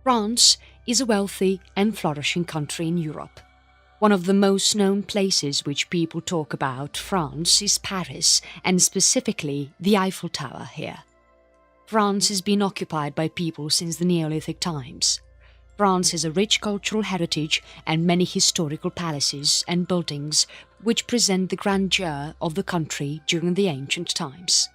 France is a wealthy and flourishing country in Europe. One of the most known places which people talk about France is Paris, and specifically the Eiffel Tower here. France has been occupied by people since the Neolithic times. France has a rich cultural heritage and many historical palaces and buildings which present the grandeur of the country during the ancient times.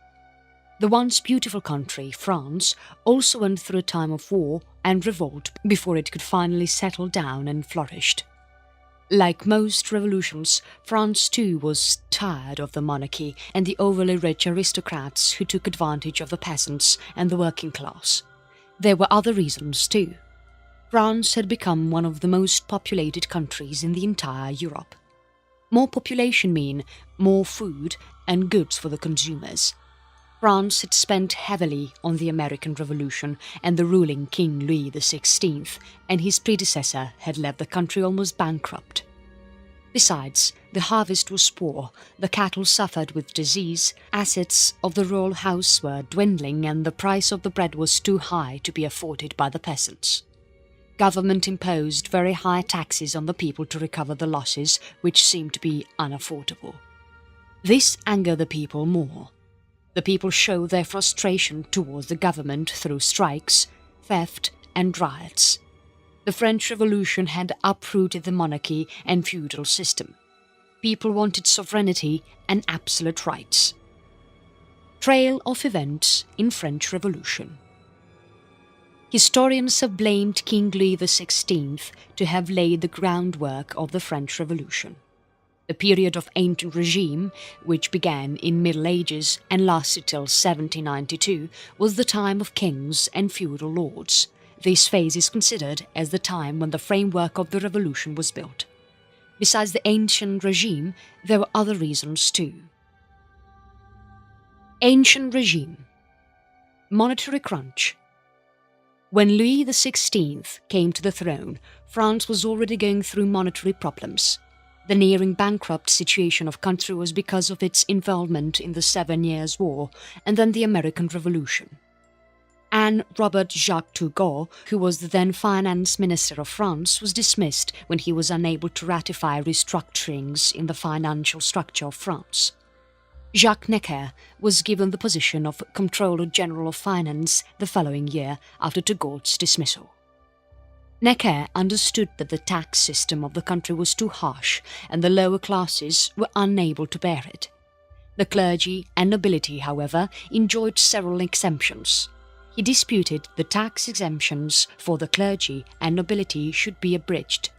The once beautiful country, France, also went through a time of war and revolt before it could finally settle down and flourished. Like most revolutions, France too was tired of the monarchy and the overly rich aristocrats who took advantage of the peasants and the working class. There were other reasons too. France had become one of the most populated countries in the entire Europe. More population mean more food and goods for the consumers. France had spent heavily on the American Revolution and the ruling King Louis XVI, and his predecessor had left the country almost bankrupt. Besides, the harvest was poor, the cattle suffered with disease, assets of the royal house were dwindling, and the price of the bread was too high to be afforded by the peasants. Government imposed very high taxes on the people to recover the losses, which seemed to be unaffordable. This angered the people more. The people showed their frustration towards the government through strikes, theft and riots. The French Revolution had uprooted the monarchy and feudal system. People wanted sovereignty and absolute rights. Trail of events in French Revolution. Historians have blamed King Louis XVI to have laid the groundwork of the French Revolution. The period of ancient regime, which began in Middle Ages and lasted till 1792, was the time of kings and feudal lords. This phase is considered as the time when the framework of the revolution was built. Besides the ancient regime, there were other reasons too. Ancient regime. Monetary crunch. When Louis XVI came to the throne, France was already going through monetary problems. The nearing bankrupt situation of country was because of its involvement in the 7 Years' War and then the American Revolution. Anne Robert Jacques Turgot, who was the then finance minister of France, was dismissed when he was unable to ratify restructurings in the financial structure of France. Jacques Necker was given the position of Comptroller General of Finance the following year after Turgot's dismissal. Necker understood that the tax system of the country was too harsh and the lower classes were unable to bear it. The clergy and nobility, however, enjoyed several exemptions. He disputed the tax exemptions for the clergy and nobility should be abridged.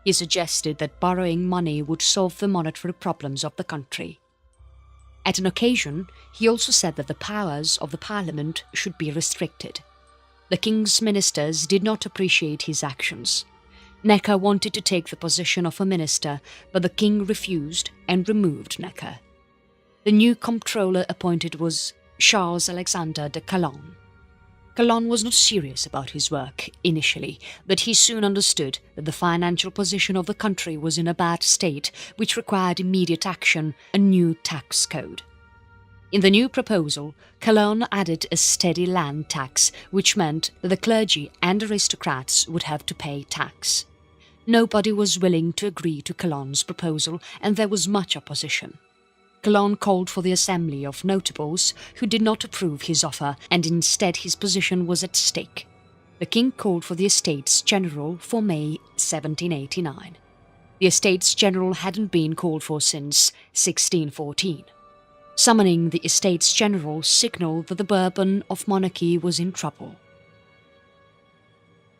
He suggested that borrowing money would solve the monetary problems of the country. At an occasion, he also said that the powers of the parliament should be restricted. The king's ministers did not appreciate his actions. Necker wanted to take the position of a minister, but the king refused and removed Necker. The new comptroller appointed was Charles Alexander de Calonne. Calonne was not serious about his work initially, but he soon understood that the financial position of the country was in a bad state, which required immediate action, a new tax code. In the new proposal, Calonne added a steady land tax, which meant that the clergy and aristocrats would have to pay tax. Nobody was willing to agree to Calonne's proposal, and there was much opposition. Calonne called for the assembly of notables who did not approve his offer, and instead his position was at stake. The king called for the Estates General for May 1789. The Estates General hadn't been called for since 1614. Summoning the Estates General signalled that the Bourbon of monarchy was in trouble.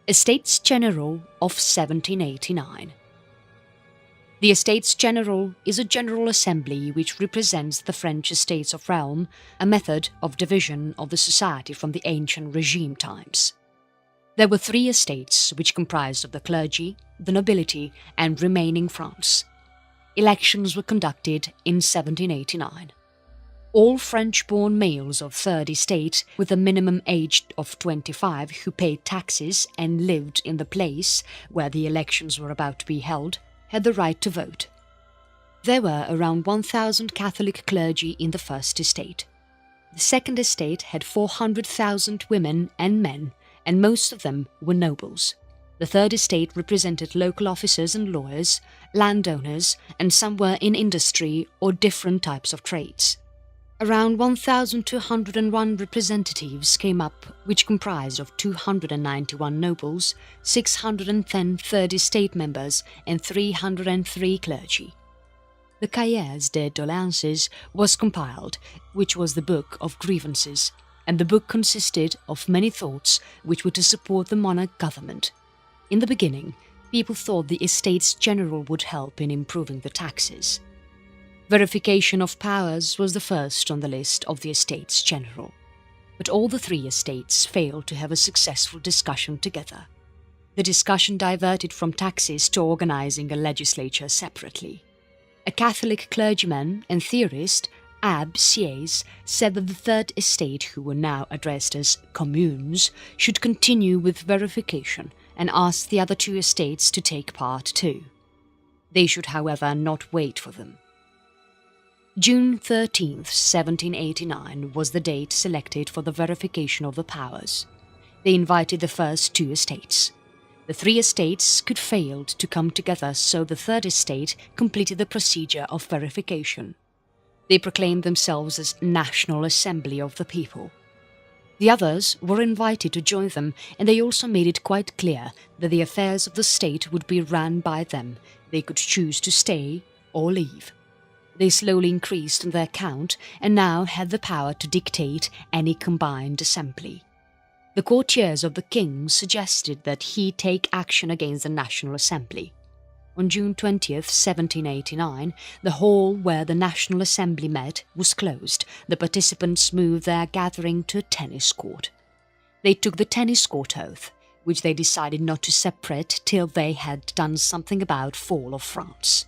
Estates General of 1789. The Estates General is a general assembly which represents the French estates of realm, a method of division of the society from the ancient regime times. There were 3 estates which comprised of the clergy, the nobility and remaining France. Elections were conducted in 1789. All French-born males of 3rd estate with a minimum age of 25 who paid taxes and lived in the place where the elections were about to be held had the right to vote. There were around 1,000 Catholic clergy in the 1st estate. The 2nd estate had 400,000 women and men and most of them were nobles. The Third Estate represented local officers and lawyers, landowners, and some were in industry or different types of trades. Around 1,201 representatives came up, which comprised of 291 nobles, 610 Third Estate members, and 303 clergy. The Cahiers des Doléances was compiled, which was the Book of Grievances, and the book consisted of many thoughts which were to support the monarch government. In the beginning, people thought the Estates General would help in improving the taxes. Verification of powers was the first on the list of the Estates General, but all the three estates failed to have a successful discussion together. The discussion diverted from taxes to organizing a legislature separately. A Catholic clergyman and theorist, Abbe Sieyès, said that the Third Estate, who were now addressed as communes, should continue with verification and asked the other two estates to take part too. They should, however, not wait for them. June 13, 1789 was the date selected for the verification of the powers. They invited the first two estates. The three estates could fail to come together, so the Third Estate completed the procedure of verification. They proclaimed themselves as National Assembly of the People. The others were invited to join them, and they also made it quite clear that the affairs of the state would be run by them. They could choose to stay or leave. They slowly increased in their count and now had the power to dictate any combined assembly. The courtiers of the king suggested that he take action against the National Assembly. On June 20, 1789, the hall where the National Assembly met was closed. The participants moved their gathering to a tennis court. They took the tennis court oath, which they decided not to separate till they had done something about fall of France.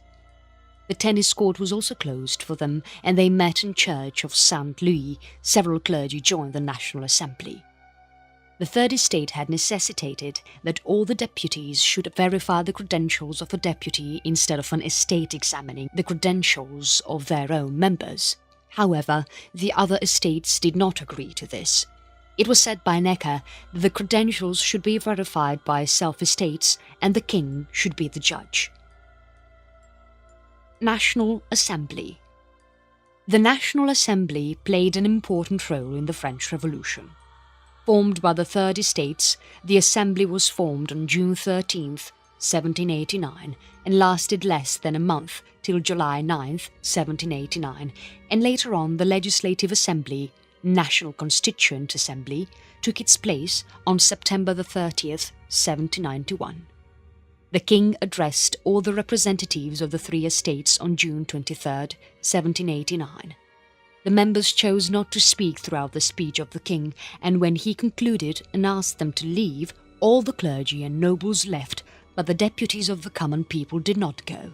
The tennis court was also closed for them, and they met in church of St. Louis. Several clergy joined the National Assembly. The Third Estate had necessitated that all the deputies should verify the credentials of a deputy instead of an estate examining the credentials of their own members. However, the other estates did not agree to this. It was said by Necker that the credentials should be verified by self-estates and the king should be the judge. National Assembly. The National Assembly played an important role in the French Revolution. Formed by the Third Estates, the Assembly was formed on June 13, 1789, and lasted less than a month till July 9, 1789, and later on the Legislative Assembly, National Constituent Assembly, took its place on September 30, 1791. The king addressed all the representatives of the three estates on June 23, 1789. The members chose not to speak throughout the speech of the king, and when he concluded and asked them to leave, all the clergy and nobles left, but the deputies of the common people did not go.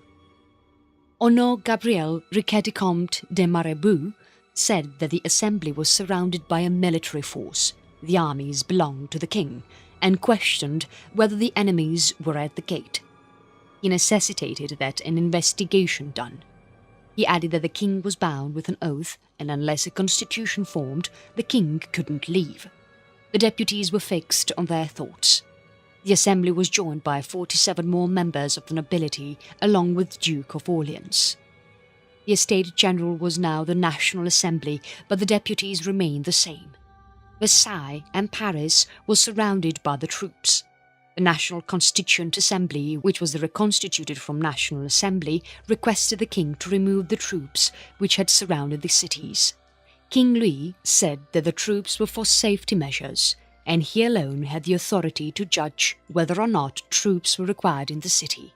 Honoré Gabriel Riquet de Comte de Marabou said that the assembly was surrounded by a military force. The armies belonged to the king, and questioned whether the enemies were at the gate. He necessitated that an investigation done. He added that the king was bound with an oath, and unless a constitution formed, the king couldn't leave. The deputies were fixed on their thoughts. The assembly was joined by 47 more members of the nobility, along with Duke of Orleans. The Estates General was now the National Assembly, but the deputies remained the same. Versailles and Paris were surrounded by the troops. The National Constituent Assembly, which was reconstituted from National Assembly, requested the king to remove the troops which had surrounded the cities. King Louis said that the troops were for safety measures, and he alone had the authority to judge whether or not troops were required in the city.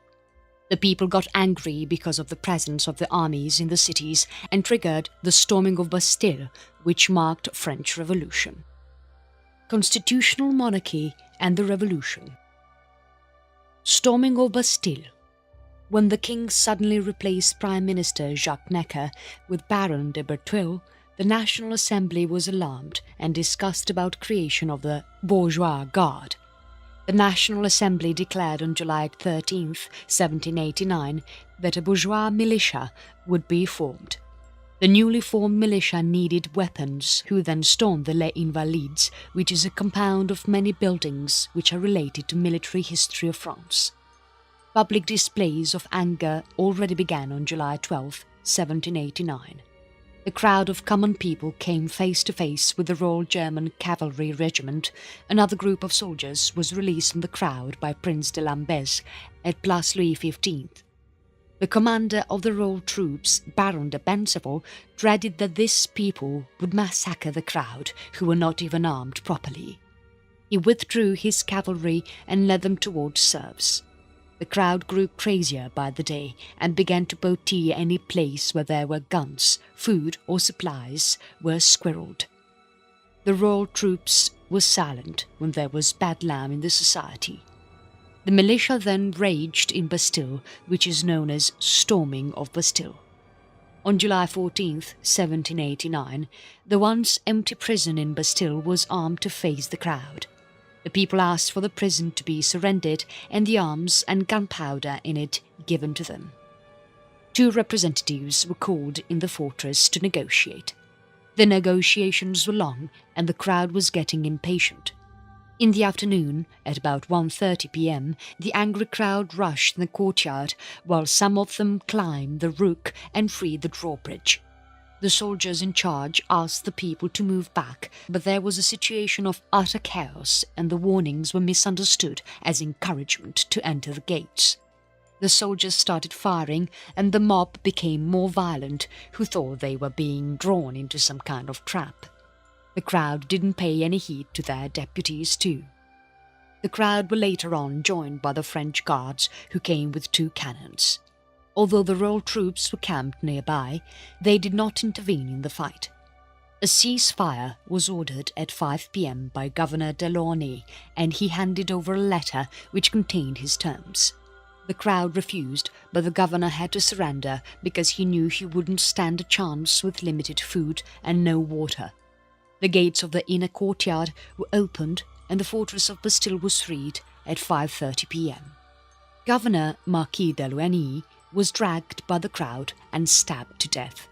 The people got angry because of the presence of the armies in the cities and triggered the storming of Bastille, which marked French Revolution. Constitutional monarchy and the Revolution. Storming of Bastille. When the king suddenly replaced Prime Minister Jacques Necker with Baron de Berteuil, the National Assembly was alarmed and discussed about creation of the Bourgeois Guard. The National Assembly declared on July 13, 1789, that a bourgeois militia would be formed. The newly formed militia needed weapons, who then stormed the Les Invalides, which is a compound of many buildings which are related to military history of France. Public displays of anger already began on July 12, 1789. The crowd of common people came face to face with the Royal German Cavalry Regiment. Another group of soldiers was released from the crowd by Prince de Lambesc at Place Louis XV. The commander of the royal troops, Baron de Benceval, dreaded that these people would massacre the crowd, who were not even armed properly. He withdrew his cavalry and led them towards Serves. The crowd grew crazier by the day and began to bootee any place where there were guns, food or supplies were squirreled. The royal troops were silent when there was bedlam in the society. The militia then raged in Bastille, which is known as Storming of Bastille. On July 14, 1789, the once empty prison in Bastille was armed to face the crowd. The people asked for the prison to be surrendered and the arms and gunpowder in it given to them. 2 representatives were called in the fortress to negotiate. The negotiations were long and the crowd was getting impatient. In the afternoon, at about 1:30 p.m, the angry crowd rushed in the courtyard, while some of them climbed the roof and freed the drawbridge. The soldiers in charge asked the people to move back, but there was a situation of utter chaos and the warnings were misunderstood as encouragement to enter the gates. The soldiers started firing and the mob became more violent, who thought they were being drawn into some kind of trap. The crowd didn't pay any heed to their deputies too. The crowd were later on joined by the French guards, who came with 2 cannons. Although the royal troops were camped nearby, they did not intervene in the fight. A ceasefire was ordered at 5 p.m. by Governor Delaunay, and he handed over a letter which contained his terms. The crowd refused, but the governor had to surrender because he knew he wouldn't stand a chance with limited food and no water. The gates of the inner courtyard were opened and the fortress of Bastille was freed at 5:30 p.m. Governor Marquis de Louie was dragged by the crowd and stabbed to death.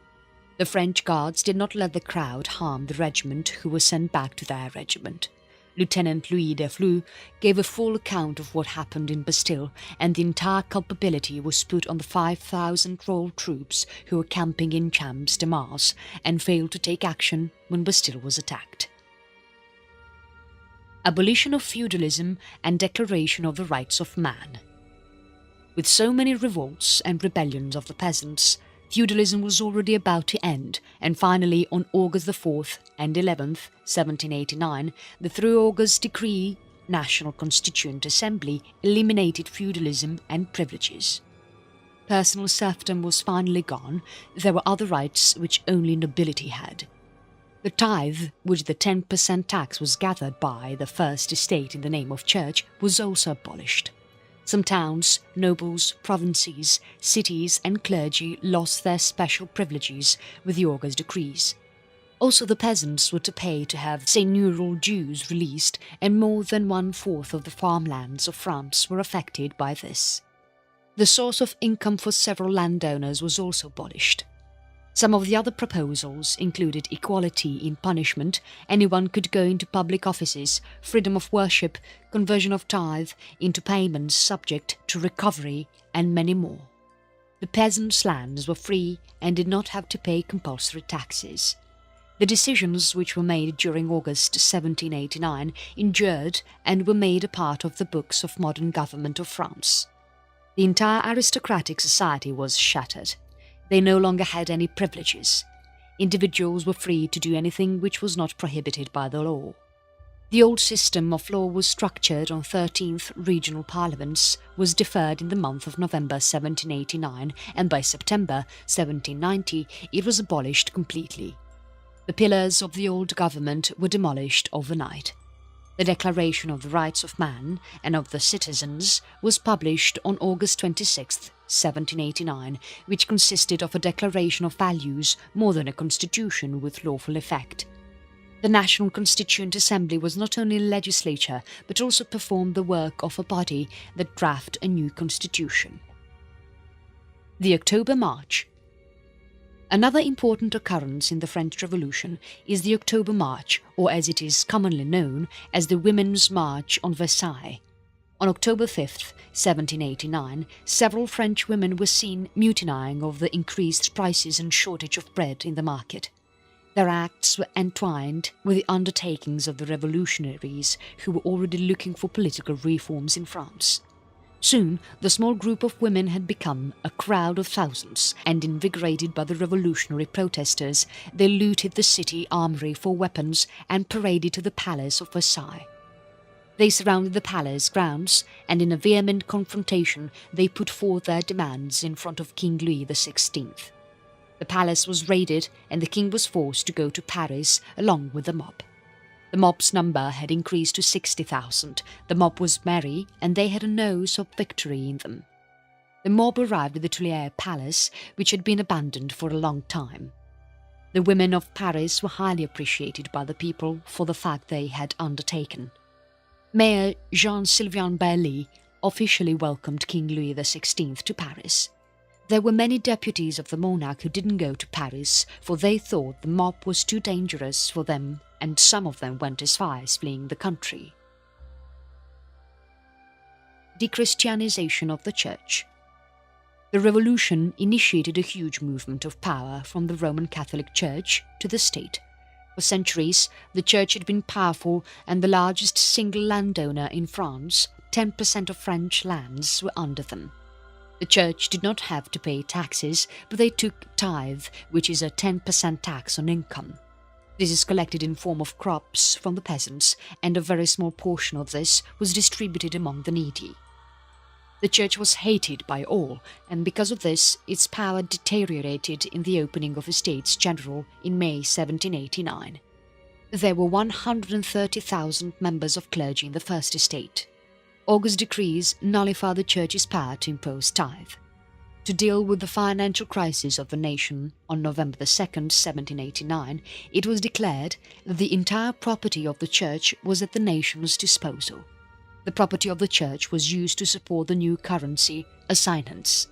The French guards did not let the crowd harm the regiment, who were sent back to their regiment. Lieutenant Louis de Flue gave a full account of what happened in Bastille, and the entire culpability was put on the 5,000 royal troops who were camping in Champs de Mars and failed to take action when Bastille was attacked. Abolition of feudalism and declaration of the rights of man. With so many revolts and rebellions of the peasants, feudalism was already about to end, and finally on August the 4th and 11th, 1789, the 3 August decree National Constituent Assembly eliminated feudalism and privileges. Personal serfdom was finally gone. There were other rights which only nobility had. The tithe, which the 10% tax was gathered by the First Estate in the name of church, was also abolished. Some towns, nobles, provinces, cities and clergy lost their special privileges with the August decrees. Also the peasants were to pay to have seigneurial dues released, and more than 1/4 of the farmlands of France were affected by this. The source of income for several landowners was also abolished. Some of the other proposals included equality in punishment, anyone could go into public offices, freedom of worship, conversion of tithe into payments subject to recovery, and many more. The peasants' lands were free and did not have to pay compulsory taxes. The decisions which were made during August 1789 endured and were made a part of the books of modern government of France. The entire aristocratic society was shattered. They no longer had any privileges. Individuals were free to do anything which was not prohibited by the law. The old system of law was structured on 13th regional parliaments, was deferred in the month of November 1789, and by September 1790 it was abolished completely. The pillars of the old government were demolished overnight. The Declaration of the Rights of Man and of the Citizens was published on August 26, 1789, which consisted of a declaration of values more than a constitution with lawful effect. The National Constituent Assembly was not only a legislature, but also performed the work of a body that drafted a new constitution. The October March. Another important occurrence in the French Revolution is the October March, or as it is commonly known as the Women's March on Versailles. On October 5, 1789, several French women were seen mutinying over the increased prices and shortage of bread in the market. Their acts were entwined with the undertakings of the revolutionaries who were already looking for political reforms in France. Soon, the small group of women had become a crowd of thousands, and invigorated by the revolutionary protesters, they looted the city armory for weapons and paraded to the palace of Versailles. They surrounded the palace grounds, and in a vehement confrontation they put forth their demands in front of King Louis XVI. The palace was raided, and the king was forced to go to Paris along with the mob. The mob's number had increased to 60,000. The mob was merry, and they had a nose of victory in them. The mob arrived at the Tuileries Palace, which had been abandoned for a long time. The women of Paris were highly appreciated by the people for the fact they had undertaken. Mayor Jean-Sylvain Bailly officially welcomed King Louis XVI to Paris. There were many deputies of the monarch who didn't go to Paris, for they thought the mob was too dangerous for them, and some of them went as far as fleeing the country. Dechristianization of the Church. The revolution initiated a huge movement of power from the Roman Catholic Church to the state. For centuries, the Church had been powerful and the largest single landowner in France. 10% of French lands were under them. The Church did not have to pay taxes, but they took tithe, which is a 10% tax on income. This is collected in form of crops from the peasants, and a very small portion of this was distributed among the needy. The Church was hated by all, and because of this, its power deteriorated in the opening of Estates General in May 1789. There were 130,000 members of clergy in the First Estate. August decrees nullified the Church's power to impose tithe. To deal with the financial crisis of the nation, on November 2, 1789, it was declared that the entire property of the Church was at the nation's disposal. The property of the Church was used to support the new currency, assignats.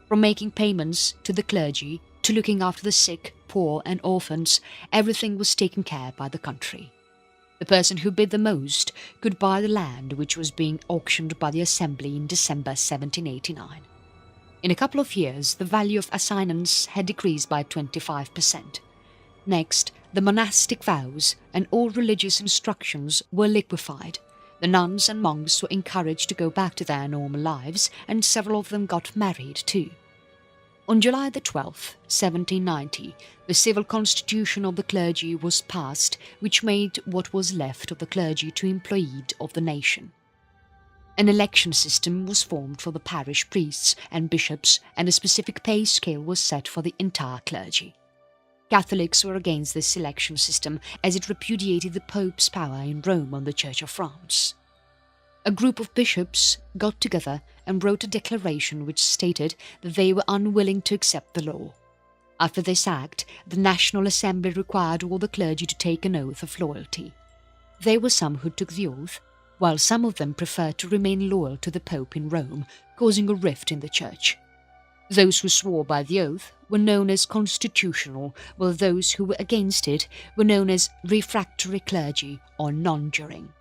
From making payments to the clergy to looking after the sick, poor and orphans, everything was taken care of by the country. The person who bid the most could buy the land which was being auctioned by the Assembly in December 1789. In a couple of years, the value of assignats had decreased by 25%. Next, the monastic vows and all religious instructions were liquefied. The nuns and monks were encouraged to go back to their normal lives, and several of them got married too. On July 12, 1790, the civil constitution of the clergy was passed, which made what was left of the clergy to employed of the nation. An election system was formed for the parish priests and bishops, and a specific pay scale was set for the entire clergy. Catholics were against this election system, as it repudiated the Pope's power in Rome on the Church of France. A group of bishops got together and wrote a declaration which stated that they were unwilling to accept the law. After this act, the National Assembly required all the clergy to take an oath of loyalty. There were some who took the oath, while some of them preferred to remain loyal to the Pope in Rome, causing a rift in the Church. Those who swore by the oath were known as constitutional, while those who were against it were known as refractory clergy or non-juring.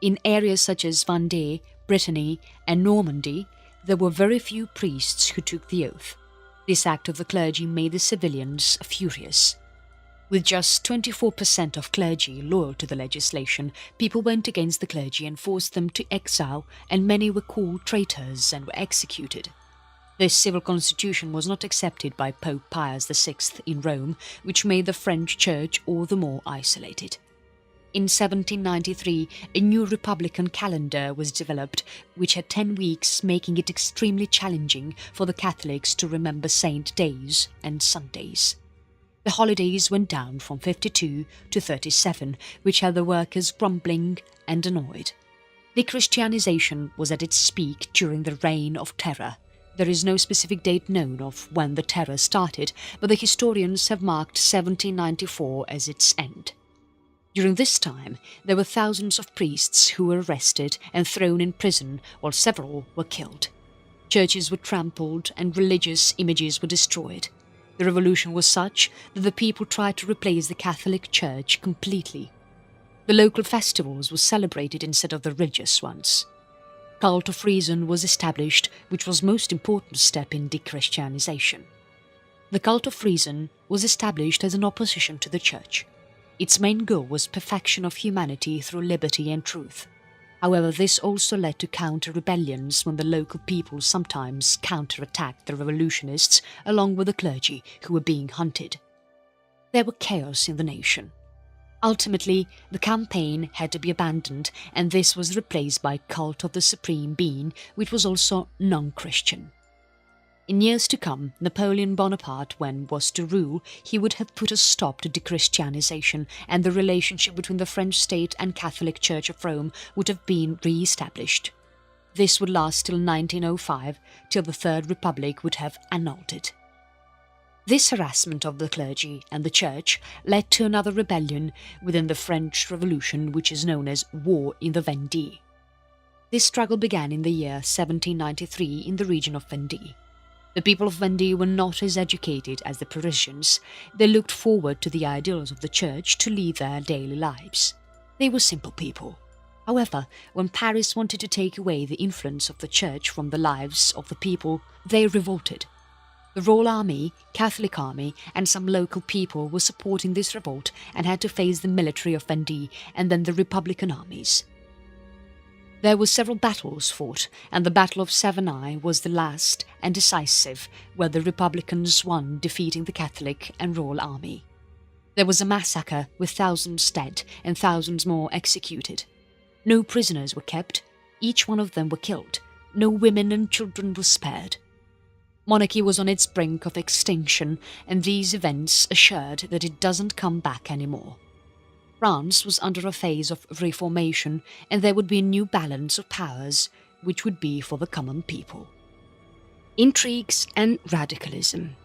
In areas such as Vende, Brittany and Normandy, there were very few priests who took the oath. This act of the clergy made the civilians furious. With just 24% of clergy loyal to the legislation, people went against the clergy and forced them to exile, and many were called traitors and were executed. This civil constitution was not accepted by Pope Pius VI in Rome, which made the French Church all the more isolated. In 1793, a new republican calendar was developed, which had 10 weeks, making it extremely challenging for the Catholics to remember saint days and Sundays. The holidays went down from 52 to 37, which had the workers grumbling and annoyed. The Christianization was at its peak during the Reign of Terror. There is no specific date known of when the Terror started, but the historians have marked 1794 as its end. During this time, there were thousands of priests who were arrested and thrown in prison, while several were killed. Churches were trampled and religious images were destroyed. The revolution was such that the people tried to replace the Catholic Church completely. The local festivals were celebrated instead of the religious ones. Cult of Reason was established, which was most important step in de-Christianization. The Cult of Reason was established as an opposition to the Church. Its main goal was perfection of humanity through liberty and truth. However, this also led to counter-rebellions when the local people sometimes counter-attacked the revolutionists along with the clergy who were being hunted. There was chaos in the nation. Ultimately, the campaign had to be abandoned, and this was replaced by Cult of the Supreme Being, which was also non-Christian. In years to come, Napoleon Bonaparte, when was to rule, he would have put a stop to de-Christianization, and the relationship between the French state and Catholic Church of Rome would have been re-established. This would last till 1905, till the Third Republic would have annulled it. This harassment of the clergy and the church led to another rebellion within the French Revolution, which is known as War in the Vende. This struggle began in the year 1793 in the region of Vende. The people of Vende were not as educated as the Parisians. They looked forward to the ideals of the church to lead their daily lives. They were simple people. However, when Paris wanted to take away the influence of the church from the lives of the people, they revolted. The Royal Army, Catholic Army and some local people were supporting this revolt and had to face the military of Vende and then the Republican armies. There were several battles fought, and the Battle of Savigny was the last and decisive, where the Republicans won, defeating the Catholic and Royal Army. There was a massacre with thousands dead and thousands more executed. No prisoners were kept, each one of them were killed, no women and children were spared. Monarchy was on its brink of extinction, and these events assured that it doesn't come back anymore. France was under a phase of reformation, and there would be a new balance of powers, which would be for the common people. Intrigues and radicalism.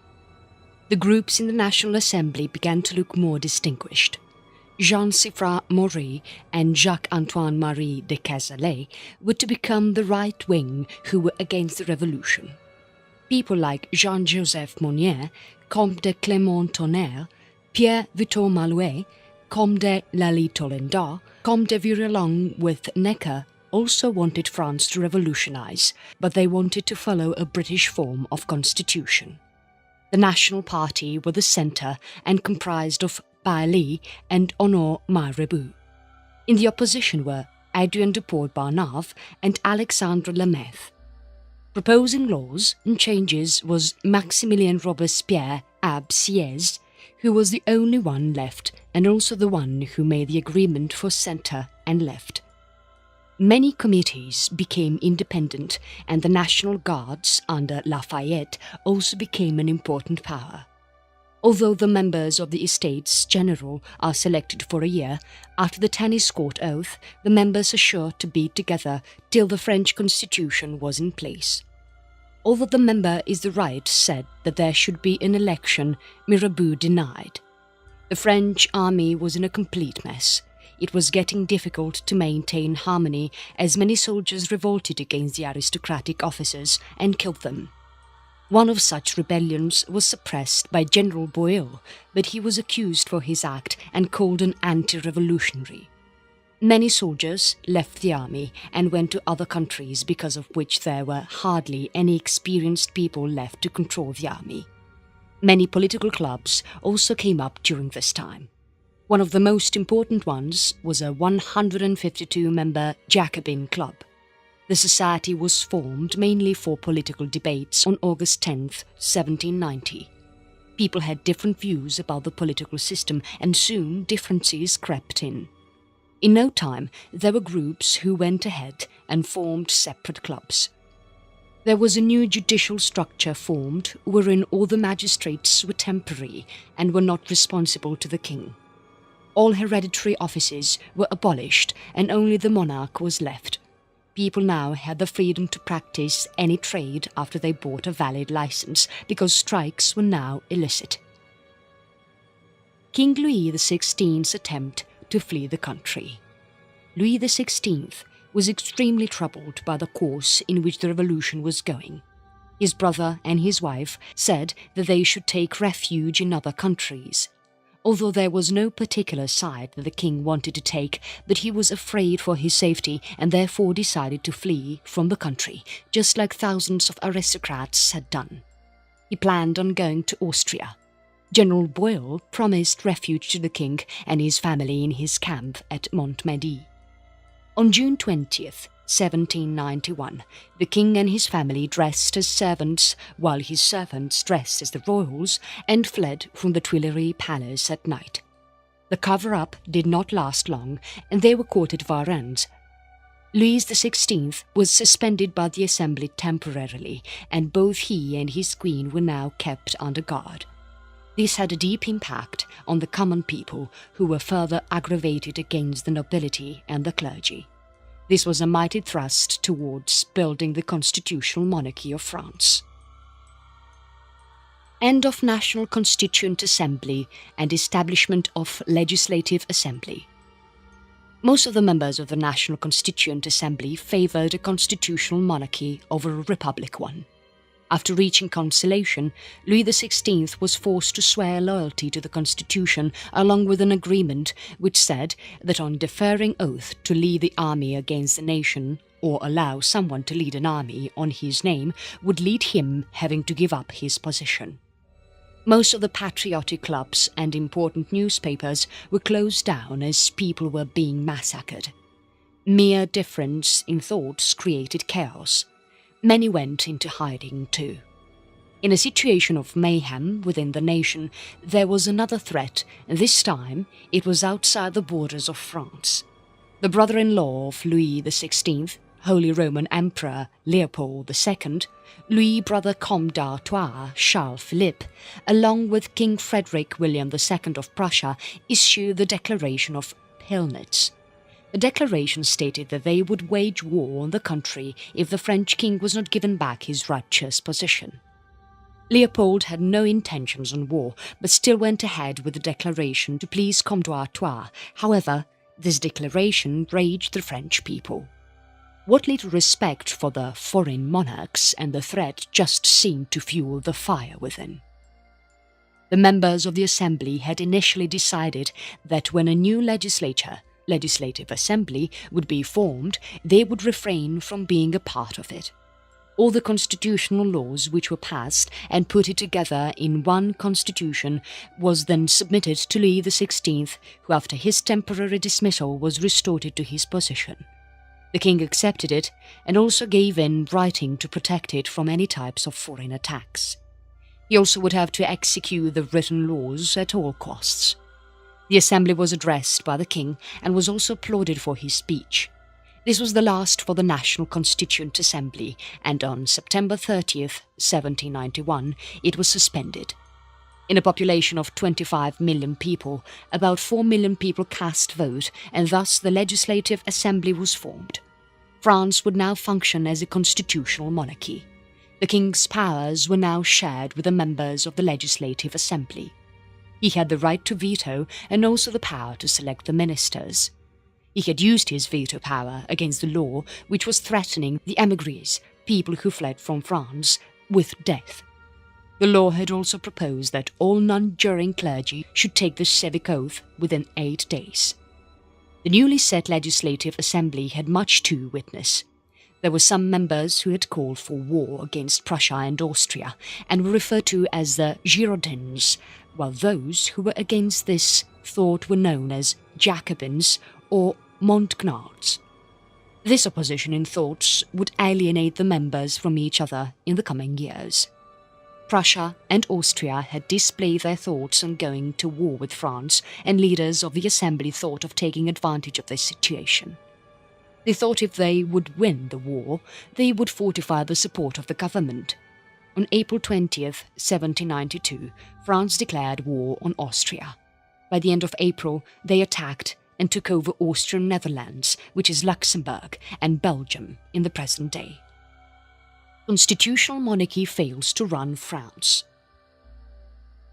The groups in the National Assembly began to look more distinguished. Jean Siffre Maury and Jacques-Antoine Marie de Cazalet were to become the right wing who were against the revolution. People like Jean-Joseph Monnier, Comte de Clément Tonnerre, Pierre Victor Malouet, Comte de Lally-Tolenda, Comte de Villelong with Necker also wanted France to revolutionize, but they wanted to follow a British form of constitution. The National Party were the centre and comprised of Bailly and Honor Mairebout. In the opposition were Adrien de Port-Barnave and Alexandre Lemaitre. Proposing laws and changes was Maximilien Robespierre ab Sieyès, who was the only one left and also the one who made the agreement for centre and left. Many committees became independent, and the National Guards under Lafayette also became an important power. Although the members of the Estates General are selected for a year, after the tennis court oath, the members are sure to be together till the French Constitution was in place. Although the member is the right said that there should be an election, Mirabeau denied. The French army was in a complete mess. It was getting difficult to maintain harmony as many soldiers revolted against the aristocratic officers and killed them. One of such rebellions was suppressed by General Boyle, but he was accused for his act and called an anti-revolutionary. Many soldiers left the army and went to other countries, because of which there were hardly any experienced people left to control the army. Many political clubs also came up during this time. One of the most important ones was a 152-member Jacobin club. The society was formed mainly for political debates on August 10, 1790. People had different views about the political system, and soon differences crept in. In no time, there were groups who went ahead and formed separate clubs. There was a new judicial structure formed, wherein all the magistrates were temporary and were not responsible to the king. All hereditary offices were abolished, and only the monarch was left. People now had the freedom to practice any trade after they bought a valid license, because strikes were now illicit. King Louis XVI's attempt to flee the country. Louis XVI was extremely troubled by the course in which the revolution was going. His brother and his wife said that they should take refuge in other countries. Although there was no particular side that the king wanted to take, but he was afraid for his safety and therefore decided to flee from the country, just like thousands of aristocrats had done. He planned on going to Austria. General Boyle promised refuge to the king and his family in his camp at Montmedy. On June 20th, 1791, the king and his family dressed as servants, while his servants dressed as the royals, and fled from the Tuileries Palace at night. The cover-up did not last long, and they were caught at Varennes. Louis XVI was suspended by the Assembly temporarily, and both he and his queen were now kept under guard. This had a deep impact on the common people, who were further aggravated against the nobility and the clergy. This was a mighty thrust towards building the constitutional monarchy of France. End of National Constituent Assembly and establishment of Legislative Assembly. Most of the members of the National Constituent Assembly favoured a constitutional monarchy over a republic one. After reaching conciliation, Louis XVI was forced to swear loyalty to the constitution along with an agreement which said that on deferring oath to lead the army against the nation or allow someone to lead an army on his name would lead him having to give up his position. Most of the patriotic clubs and important newspapers were closed down as people were being massacred. Mere difference in thoughts created chaos. Many went into hiding too. In a situation of mayhem within the nation, there was another threat, and this time it was outside the borders of France. The brother-in-law of Louis XVI, Holy Roman Emperor Leopold II, Louis' brother Comte d'Artois Charles Philippe, along with King Frederick William II of Prussia, issued the Declaration of Pillnitz. The declaration stated that they would wage war on the country if the French king was not given back his righteous position. Leopold had no intentions on war, but still went ahead with the declaration to please Comte d'Artois. However, this declaration raged the French people. What little respect for the foreign monarchs and the threat just seemed to fuel the fire within. The members of the Assembly had initially decided that when a new Legislative Assembly would be formed, they would refrain from being a part of it. All the constitutional laws which were passed and put it together in one constitution was then submitted to Louis XVI, who after his temporary dismissal was restored to his position. The king accepted it and also gave in writing to protect it from any types of foreign attacks. He also would have to execute the written laws at all costs. The assembly was addressed by the king and was also applauded for his speech. This was the last for the National Constituent Assembly, and on September 30th, 1791, it was suspended. In a population of 25 million people, about 4 million people cast vote, and thus the Legislative Assembly was formed. France would now function as a constitutional monarchy. The king's powers were now shared with the members of the Legislative Assembly. He had the right to veto and also the power to select the ministers. He had used his veto power against the law which was threatening the émigrés, people who fled from France, with death. The law had also proposed that all non-juring clergy should take the civic oath within 8 days. The newly set Legislative Assembly had much to witness. There were some members who had called for war against Prussia and Austria and were referred to as the Girondins, while those who were against this thought were known as Jacobins or Montgnards. This opposition in thoughts would alienate the members from each other in the coming years. Prussia and Austria had displayed their thoughts on going to war with France, and leaders of the Assembly thought of taking advantage of this situation. They thought if they would win the war, they would fortify the support of the government. On April 20th, 1792, France declared war on Austria. By the end of April, they attacked and took over Austrian Netherlands, which is Luxembourg, and Belgium in the present day. Constitutional monarchy fails to run France.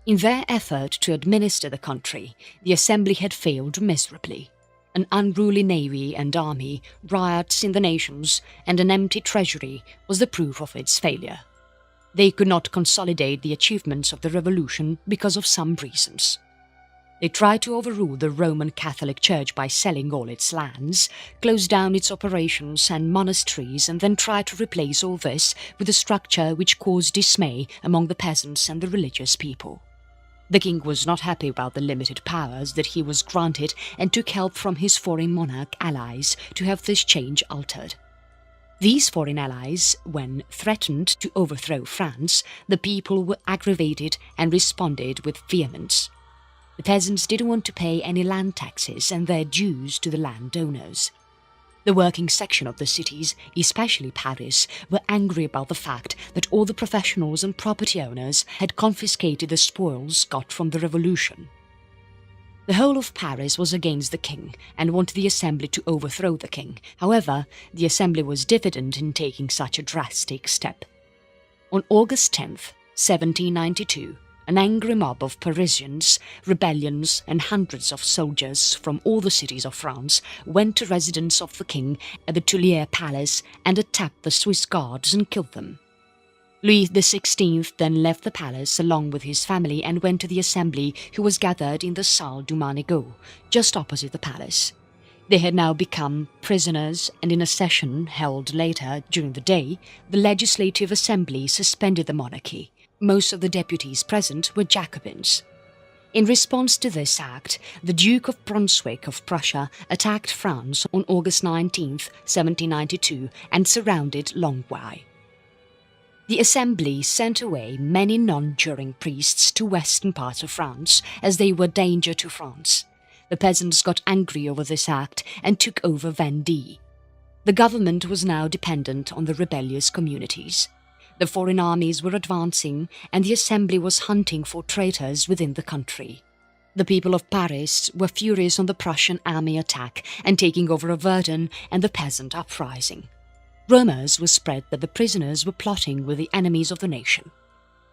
In their effort to administer the country, the Assembly had failed miserably. An unruly navy and army, riots in the nations, and an empty treasury was the proof of its failure. They could not consolidate the achievements of the revolution because of some reasons. They tried to overrule the Roman Catholic Church by selling all its lands, close down its operations and monasteries, and then tried to replace all this with a structure which caused dismay among the peasants and the religious people. The king was not happy about the limited powers that he was granted and took help from his foreign monarch allies to have this change altered. These foreign allies, when threatened to overthrow France, the people were aggravated and responded with vehemence. The peasants didn't want to pay any land taxes and their dues to the landowners. The working section of the cities, especially Paris, were angry about the fact that all the professionals and property owners had confiscated the spoils got from the revolution. The whole of Paris was against the king and wanted the assembly to overthrow the king. However, the assembly was diffident in taking such a drastic step. On August 10th, 1792, an angry mob of Parisians, rebellions and hundreds of soldiers from all the cities of France went to residence of the king at the Tuileries Palace and attacked the Swiss guards and killed them. Louis XVI then left the palace along with his family and went to the assembly, who was gathered in the Salle du Manégot, just opposite the palace. They had now become prisoners, and in a session held later during the day, the Legislative Assembly suspended the monarchy. Most of the deputies present were Jacobins. In response to this act, the Duke of Brunswick of Prussia attacked France on August 19, 1792, and surrounded Longueuil. The Assembly sent away many non-juring priests to western parts of France, as they were a danger to France. The peasants got angry over this act and took over Vende. The government was now dependent on the rebellious communities. The foreign armies were advancing, and the Assembly was hunting for traitors within the country. The people of Paris were furious on the Prussian army attack and taking over Verdun and the peasant uprising. Rumours were spread that the prisoners were plotting with the enemies of the nation.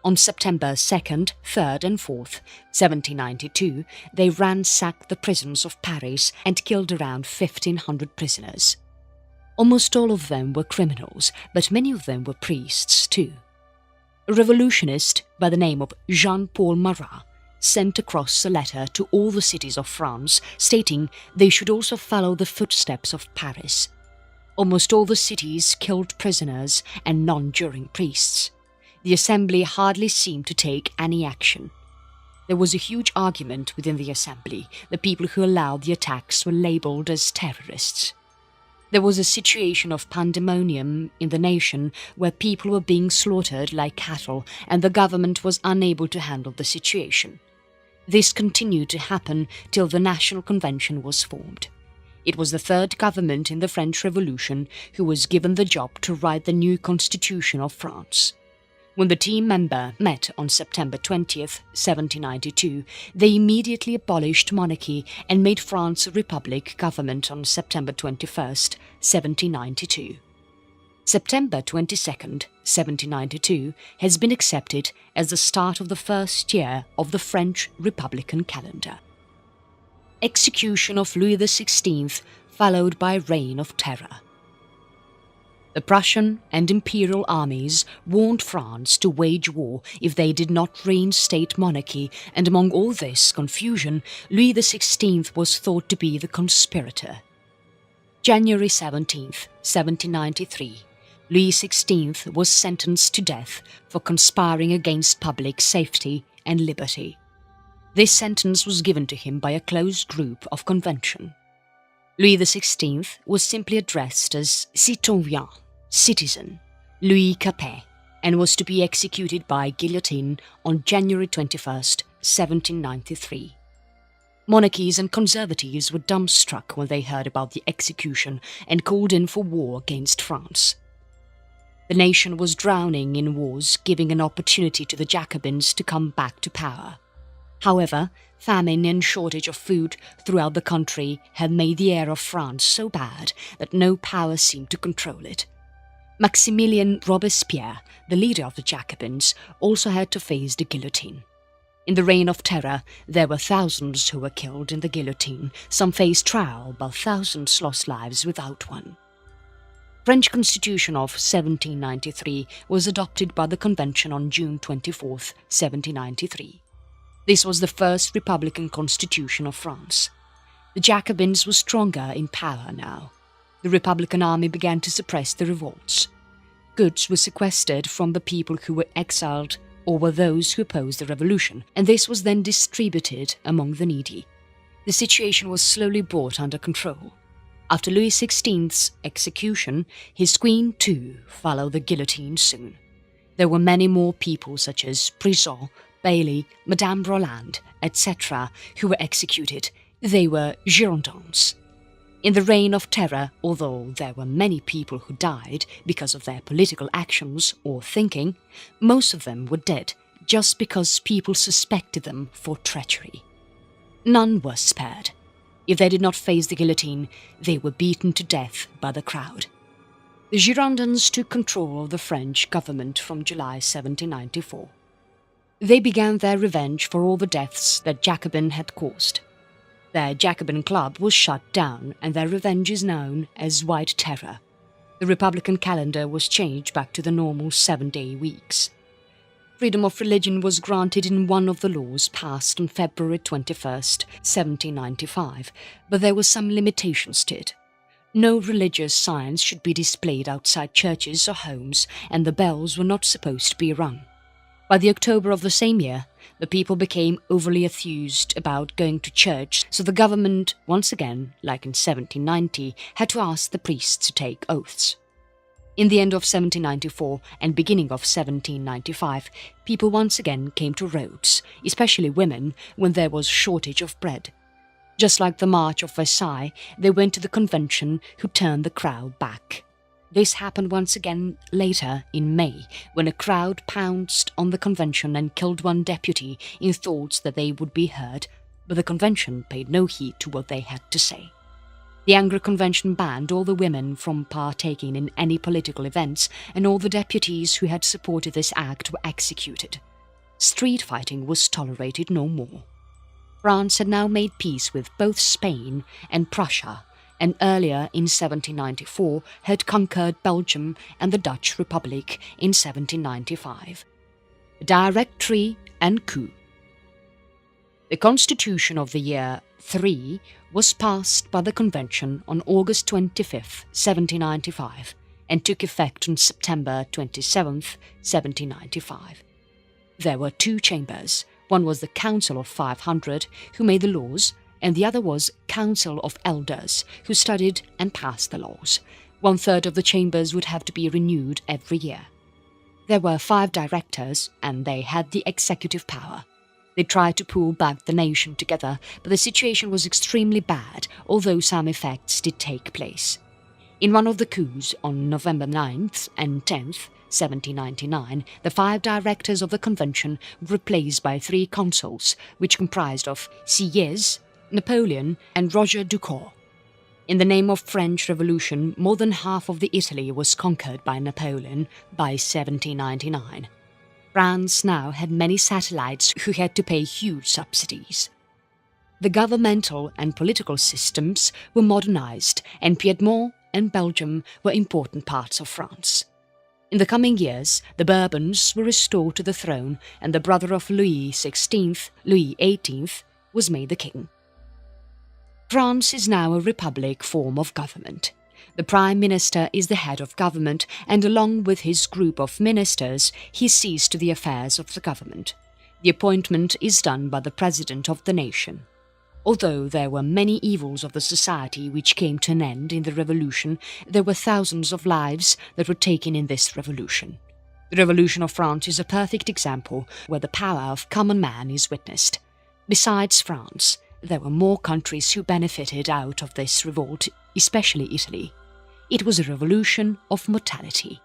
On September 2nd, 3rd and 4th, 1792, they ransacked the prisons of Paris and killed around 1,500 prisoners. Almost all of them were criminals, but many of them were priests too. A revolutionist by the name of Jean-Paul Marat sent across a letter to all the cities of France stating they should also follow the footsteps of Paris. Almost all the cities killed prisoners and non-juring priests. The Assembly hardly seemed to take any action. There was a huge argument within the Assembly. The people who allowed the attacks were labelled as terrorists. There was a situation of pandemonium in the nation where people were being slaughtered like cattle, and the government was unable to handle the situation. This continued to happen till the National Convention was formed. It was the third government in the French Revolution who was given the job to write the new Constitution of France. When the team member met on September 20th, 1792, they immediately abolished monarchy and made France a republic government on September 21st, 1792. September 22nd, 1792 has been accepted as the start of the first year of the French Republican calendar. Execution of Louis XVI, followed by Reign of Terror. The Prussian and Imperial armies warned France to wage war if they did not reinstate monarchy, and among all this confusion, Louis XVI was thought to be the conspirator. January 17th, 1793, Louis XVI was sentenced to death for conspiring against public safety and liberty. This sentence was given to him by a close group of convention. Louis XVI was simply addressed as citoyen, citizen, Louis Capet, and was to be executed by guillotine on January 21st, 1793. Monarchies and conservatives were dumbstruck when they heard about the execution and called in for war against France. The nation was drowning in wars, giving an opportunity to the Jacobins to come back to power. However, famine and shortage of food throughout the country had made the air of France so bad that no power seemed to control it. Maximilien Robespierre, the leader of the Jacobins, also had to face the guillotine. In the Reign of Terror, there were thousands who were killed in the guillotine. Some faced trial, but thousands lost lives without one. French Constitution of 1793 was adopted by the Convention on June 24, 1793. This was the first republican constitution of France. The Jacobins were stronger in power now. The Republican army began to suppress the revolts. Goods were sequestered from the people who were exiled or were those who opposed the revolution, and this was then distributed among the needy. The situation was slowly brought under control. After Louis XVI's execution, his queen too followed the guillotine soon. There were many more people such as Brisson, Bailly, Madame Roland, etc. who were executed. They were Girondins. In the Reign of Terror, although there were many people who died because of their political actions or thinking, most of them were dead just because people suspected them for treachery. None were spared. If they did not face the guillotine, they were beaten to death by the crowd. The Girondins took control of the French government from July 1794. They began their revenge for all the deaths that Jacobin had caused. Their Jacobin club was shut down and their revenge is known as White Terror. The Republican calendar was changed back to the normal 7-day weeks. Freedom of religion was granted in one of the laws passed on February 21, 1795, but there were some limitations to it. No religious signs should be displayed outside churches or homes, and the bells were not supposed to be rung. By the October of the same year, the people became overly enthused about going to church, so the government, once again, like in 1790, had to ask the priests to take oaths. In the end of 1794 and beginning of 1795, people once again came to Rhodes, especially women, when there was shortage of bread. Just like the March of Versailles, they went to the convention who turned the crowd back. This happened once again later in May, when a crowd pounced on the convention and killed one deputy in thoughts that they would be heard, but the convention paid no heed to what they had to say. The angry convention banned all the women from partaking in any political events, and all the deputies who had supported this act were executed. Street fighting was tolerated no more. France had now made peace with both Spain and Prussia, and earlier in 1794 had conquered Belgium and the Dutch Republic in 1795. Directory and coup. The Constitution of the year 3 was passed by the Convention on August 25, 1795, and took effect on September 27, 1795. There were two chambers. One was the Council of 500, who made the laws, and the other was Council of Elders, who studied and passed the laws. 1/3 of the chambers would have to be renewed every year. There were 5 directors, and they had the executive power. They tried to pull back the nation together, but the situation was extremely bad, although some effects did take place. In one of the coups on November 9th and 10th, 1799, the 5 directors of the convention were replaced by 3 consuls, which comprised of Sieyès, Napoleon and Roger Ducour. In the name of French Revolution, more than half of the Italy was conquered by Napoleon by 1799. France now had many satellites who had to pay huge subsidies. The governmental and political systems were modernized, and Piedmont and Belgium were important parts of France. In the coming years, the Bourbons were restored to the throne, and the brother of Louis XVI, Louis XVIII, was made the king. France is now a republic form of government. The Prime Minister is the head of government, and along with his group of ministers, he sees to the affairs of the government. The appointment is done by the President of the nation. Although there were many evils of the society which came to an end in the revolution, there were thousands of lives that were taken in this revolution. The Revolution of France is a perfect example where the power of common man is witnessed. Besides France, there were more countries who benefited out of this revolt, especially Italy. It was a revolution of mortality.